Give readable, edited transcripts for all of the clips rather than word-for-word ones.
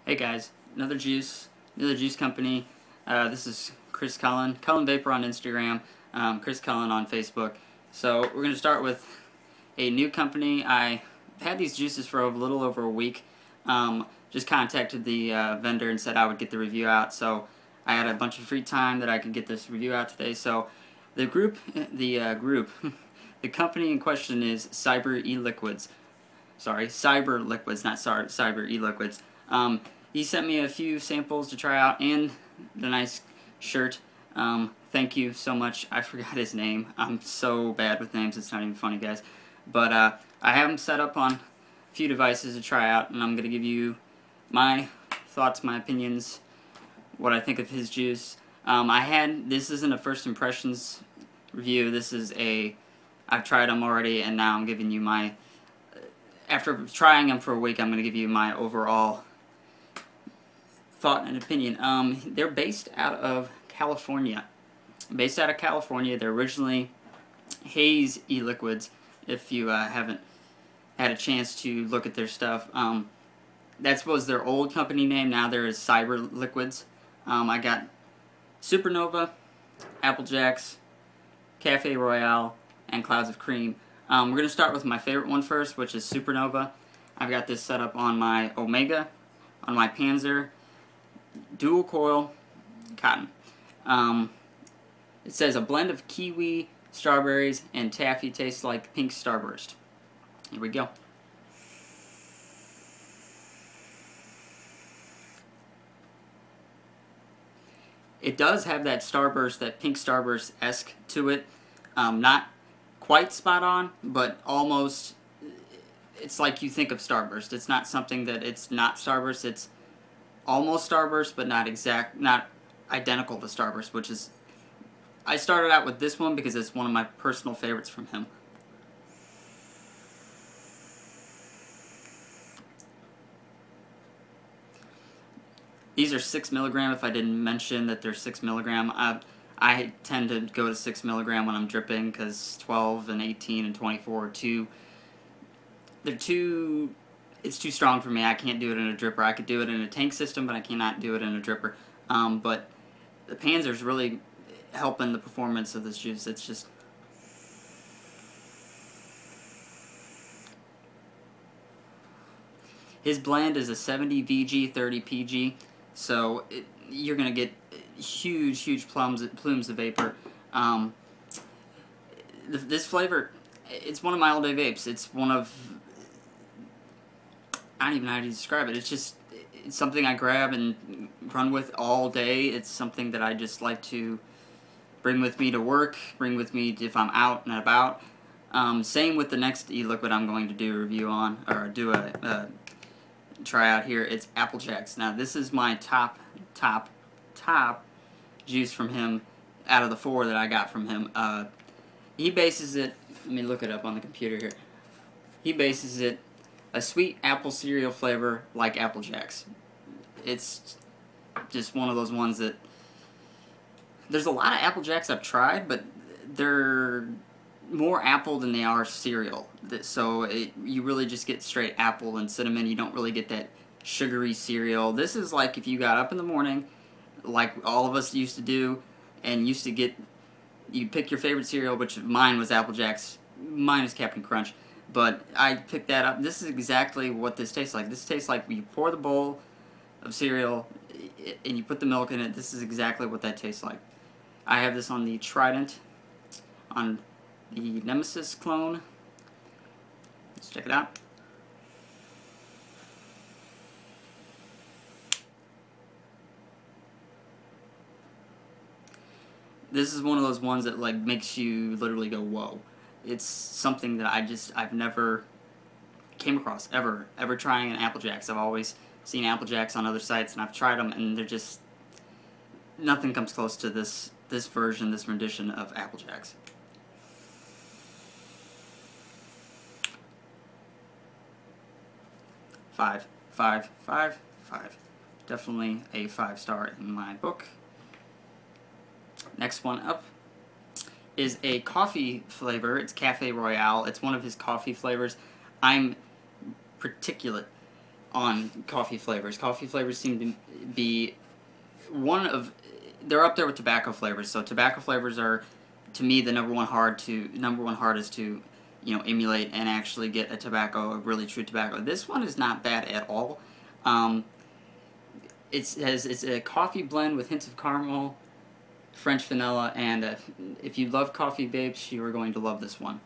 Hey guys, another juice company. This is Chris Cullen Vapor on Instagram, Chris Cullen on Facebook. So we're going to start with a new company. I had these juices for a little over a week. Just contacted the vendor and said I would get the review out. So I had a bunch of free time that I could get this review out today. So the the company in question is Cyber E-Liquids. Sorry, Cyber Liquids, not Cyber E-Liquids. He sent me a few samples to try out and the nice shirt. Thank you so much. I forgot his name. I'm so bad with names, it's not even funny, guys. But I have him set up on a few devices to try out, and I'm going to give you my thoughts, my opinions, what I think of his juice. This isn't a first impressions review. This is I've tried them already, and now I'm giving you my, after trying them for a week, I'm going to give you my overall thought and opinion. They're based out of California. They're originally Haze E-Liquids, if you haven't had a chance to look at their stuff. That was their old company name. Now there is Cyber Liquids. I got Supernova, Apple Jacks, Cafe Royale, and Clouds of Cream. We're going to start with my favorite one first, which is Supernova. I've got this set up on my Omega, on my Panzer, dual coil cotton. It says a blend of kiwi, strawberries, and taffy tastes like pink starburst. Here we go. It does have that starburst, that pink starburst-esque to it. Not quite spot on, but almost. It's like you think of starburst. It's not something that it's not starburst. It's almost starburst, but not identical to starburst, which is, I started out with this one because it's one of my personal favorites from him. These are 6 milligram. If I didn't mention that they're 6 milligram, I tend to go to 6 milligram when I'm dripping, because 12 and 18 and 24 are it's too strong for me. I can't do it in a dripper. I could do it in a tank system, but I cannot do it in a dripper. But the Panzer's really helping the performance of this juice. It's just, his blend is a 70 VG, 30 PG, so you're gonna get huge plumes of vapor. This flavor, it's one of my all-day vapes. It's one of, I don't even know how to describe it. It's something I grab and run with all day. It's something that I just like to bring with me to work, bring with me if I'm out and about. Same with the next e-liquid I'm going to do a review on, or do a try out here. It's Apple Jacks. Now this is my top juice from him out of the 4 that I got from him. He bases it, let me look it up on the computer here. He bases it a sweet apple cereal flavor like Apple Jacks. It's just one of those ones that, there's a lot of Apple Jacks I've tried, but they're more apple than they are cereal. So you really just get straight apple and cinnamon. You don't really get that sugary cereal. This is like if you got up in the morning, like all of us used to do, and you'd pick your favorite cereal, which mine was Apple Jacks. Mine is Captain Crunch. But I picked that up. This is exactly what this tastes like. This tastes like you pour the bowl of cereal and you put the milk in it. This is exactly what that tastes like. I have this on the Trident, on the Nemesis clone. Let's check it out. This is one of those ones that like makes you literally go, whoa. It's something that I've never came across, ever trying an Apple Jacks. I've always seen Apple Jacks on other sites, and I've tried them, and they're just, nothing comes close to this version, this rendition of Apple Jacks. Five. Definitely a 5-star in my book. Next one up is a coffee flavor. It's Cafe Royale. It's one of his coffee flavors. I'm particular on coffee flavors. Coffee flavors seem to be they're up there with tobacco flavors. So tobacco flavors are, to me, the number one hardest to emulate and actually get a really true tobacco. This one is not bad at all. It's a coffee blend with hints of caramel, French vanilla, and if you love coffee vapes, you are going to love this one.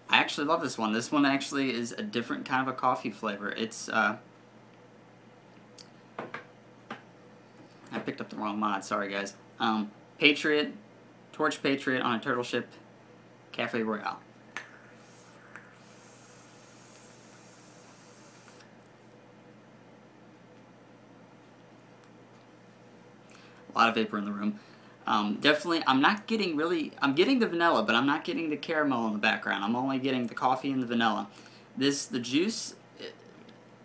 I actually love this one. This one actually is a different kind of a coffee flavor. It's I picked up the wrong mod. Sorry, guys. Patriot, Torch Patriot on a turtle ship, Cafe Royale. A lot of vapor in the room. Definitely, I'm getting the vanilla, but I'm not getting the caramel in the background. I'm only getting the coffee and the vanilla. The juice,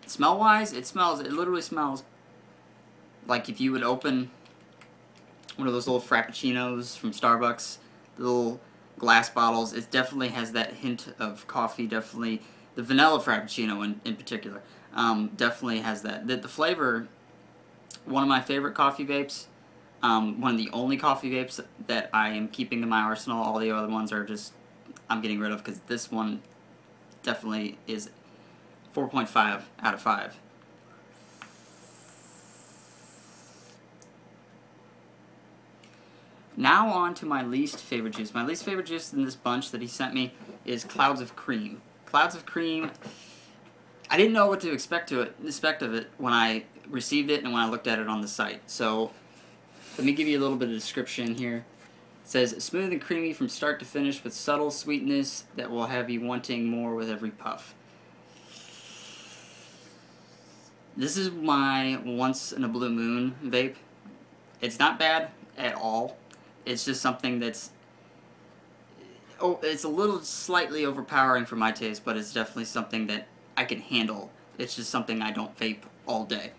smell-wise, it literally smells like if you would open one of those little Frappuccinos from Starbucks, the little glass bottles. It definitely has that hint of coffee, definitely. The vanilla Frappuccino in particular, definitely has that. The flavor, one of my favorite coffee vapes. One of the only coffee vapes that I am keeping in my arsenal. All the other ones are just, I'm getting rid of because this one definitely is 4.5 out of 5. Now on to my least favorite juice. My least favorite juice in this bunch that he sent me is Clouds of Cream. Clouds of Cream, I didn't know what to expect of it when I received it and when I looked at it on the site. So let me give you a little bit of description here. It says, smooth and creamy from start to finish with subtle sweetness that will have you wanting more with every puff. This is my once in a blue moon vape. It's not bad at all. It's just something that's, it's a little slightly overpowering for my taste, but it's definitely something that I can handle. It's just something I don't vape all day.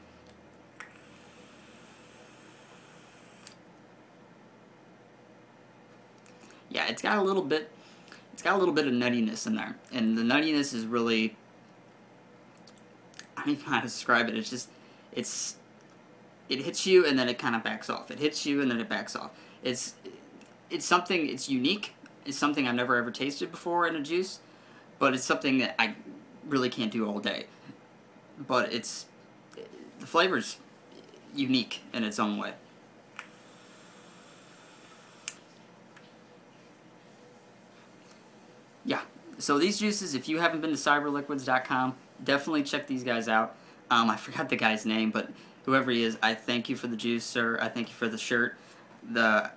Yeah, it's got a little bit of nuttiness in there, and the nuttiness is really, I don't even know how to describe it. It's just, it hits you and then it kind of backs off. It hits you and then it backs off. It's something, it's unique. It's something I've never ever tasted before in a juice, but it's something that I really can't do all day. But the flavor's unique in its own way. Yeah, so these juices, if you haven't been to cyberliquids.com, definitely check these guys out. I forgot the guy's name, but whoever he is, I thank you for the juice, sir. I thank you for the shirt. I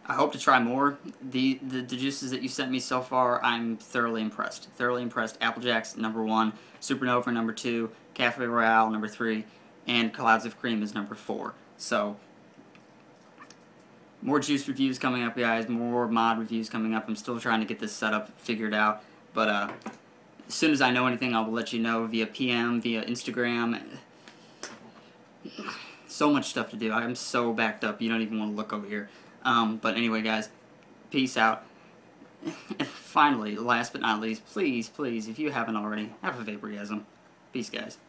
hope to try more. The juices that you sent me so far, I'm thoroughly impressed. Thoroughly impressed. Applejack's #1, Supernova #2, Cafe Royale #3, and Clouds of Cream is #4. So, more juice reviews coming up, guys. More mod reviews coming up. I'm still trying to get this setup figured out. But as soon as I know anything, I will let you know via PM, via Instagram. So much stuff to do. I'm so backed up. You don't even want to look over here. But anyway, guys, peace out. And finally, last but not least, please, please, if you haven't already, have a vaporism. Peace, guys.